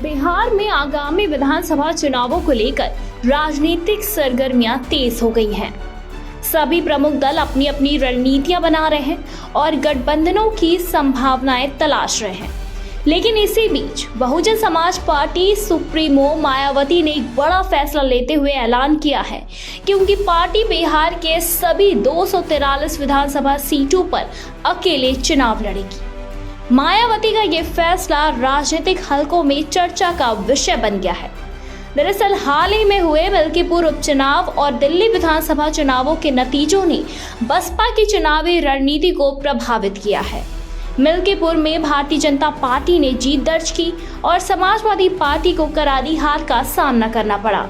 बिहार में आगामी विधानसभा चुनावों को लेकर राजनीतिक सरगर्मियां तेज हो गई हैं। सभी प्रमुख दल अपनी अपनी रणनीतियां बना रहे हैं और गठबंधनों की संभावनाएं तलाश रहे हैं। लेकिन इसी बीच बहुजन समाज पार्टी सुप्रीमो मायावती ने एक बड़ा फैसला लेते हुए ऐलान किया है कि उनकी पार्टी बिहार के सभी 243 विधानसभा सीटों पर अकेले चुनाव लड़ेगी। मायावती का ये फैसला राजनीतिक हलकों में चर्चा का विषय बन गया है। दरअसल हाल ही में हुए मिल्कीपुर उपचुनाव और दिल्ली विधानसभा चुनावों के नतीजों ने बसपा की चुनावी रणनीति को प्रभावित किया है। मिल्कीपुर में भारतीय जनता पार्टी ने जीत दर्ज की और समाजवादी पार्टी को करारी हार का सामना करना पड़ा।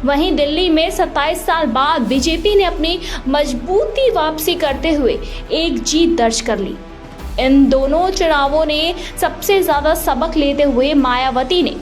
वहीं दिल्ली में 27 साल बाद बीजेपी ने अपनी मजबूती वापसी करते हुए एक जीत दर्ज कर ली। इन दोनों चुनावों ने सबसे ज्यादा सबक लेते हुए मायावती ने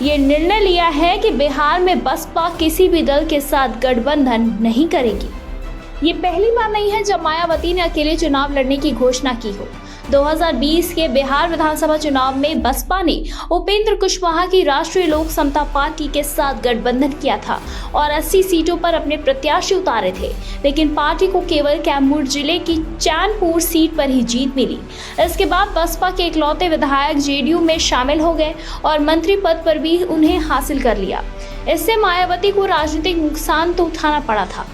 ये निर्णय लिया है कि बिहार में बसपा किसी भी दल के साथ गठबंधन नहीं करेगी। ये पहली बार नहीं है जब मायावती ने अकेले चुनाव लड़ने की घोषणा की हो। 2020 के बिहार विधानसभा चुनाव में बसपा ने उपेंद्र कुशवाहा की राष्ट्रीय लोक समता पार्टी के साथ गठबंधन किया था और 80 सीटों पर अपने प्रत्याशी उतारे थे, लेकिन पार्टी को केवल कैमूर जिले की चैनपुर सीट पर ही जीत मिली। इसके बाद बसपा के इकलौते विधायक जेडीयू में शामिल हो गए और मंत्री पद पर भी उन्हें हासिल कर लिया। इससे मायावती को राजनीतिक नुकसान तो उठाना पड़ा था।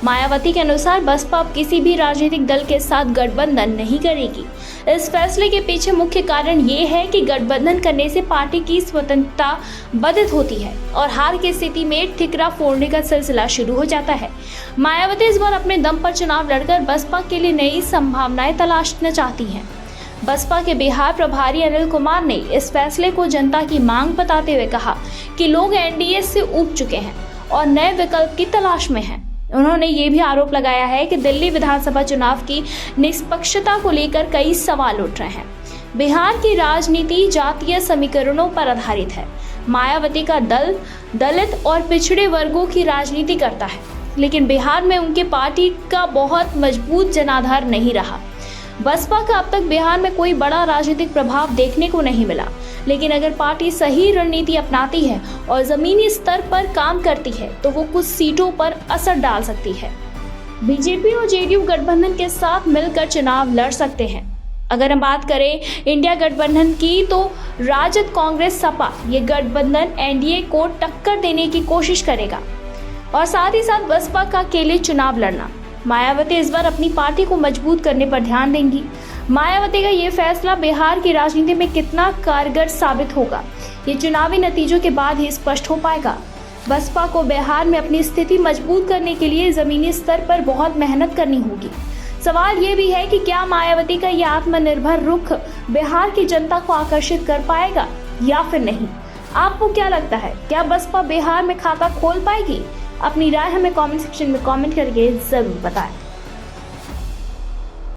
मायावती के अनुसार बसपा अब किसी भी राजनीतिक दल के साथ गठबंधन नहीं करेगी। इस फैसले के पीछे मुख्य कारण ये है कि गठबंधन करने से पार्टी की स्वतंत्रता बाधित होती है और हार की स्थिति में ठिकरा फोड़ने का सिलसिला शुरू हो जाता है। मायावती इस बार अपने दम पर चुनाव लड़कर बसपा के लिए नई संभावनाएं तलाशना चाहती हैं। बसपा के बिहार प्रभारी अनिल कुमार ने इस फैसले को जनता की मांग बताते हुए कहा कि लोग एनडीए से ऊब चुके हैं और नए विकल्प की तलाश में हैं। उन्होंने ये भी आरोप लगाया है कि दिल्ली विधानसभा चुनाव की निष्पक्षता को लेकर कई सवाल उठ रहे हैं। बिहार की राजनीति जातीय समीकरणों पर आधारित है। मायावती का दल दलित और पिछड़े वर्गों की राजनीति करता है, लेकिन बिहार में उनके पार्टी का बहुत मजबूत जनाधार नहीं रहा। बसपा का अब तक बिहार में कोई बड़ा राजनीतिक प्रभाव देखने को नहीं मिला, लेकिन अगर पार्टी सही रणनीति अपनाती है और जमीनी स्तर पर काम करती है तो वो कुछ सीटों पर असर डाल सकती है। बीजेपी और जेडीयू गठबंधन के साथ मिलकर चुनाव लड़ सकते हैं। अगर हम बात करें इंडिया गठबंधन की तो राजद कांग्रेस सपा ये गठबंधन एनडीए को टक्कर देने की कोशिश करेगा और साथ ही साथ बसपा का अकेले चुनाव लड़ना। मायावती इस बार अपनी पार्टी को मजबूत करने पर ध्यान देंगी। मायावती का ये फैसला बिहार की राजनीति में कितना कारगर साबित होगा, ये चुनावी नतीजों के बाद ही स्पष्ट हो पाएगा। बसपा को बिहार में अपनी स्थिति मजबूत करने के लिए जमीनी स्तर पर बहुत मेहनत करनी होगी। सवाल ये भी है कि क्या मायावती का ये आत्मनिर्भर रुख बिहार की जनता को आकर्षित कर पाएगा या फिर नहीं। आपको क्या लगता है, क्या बसपा बिहार में खाता खोल पाएगी? अपनी राय हमें कमेंट सेक्शन में कमेंट करके जरूर बताएं।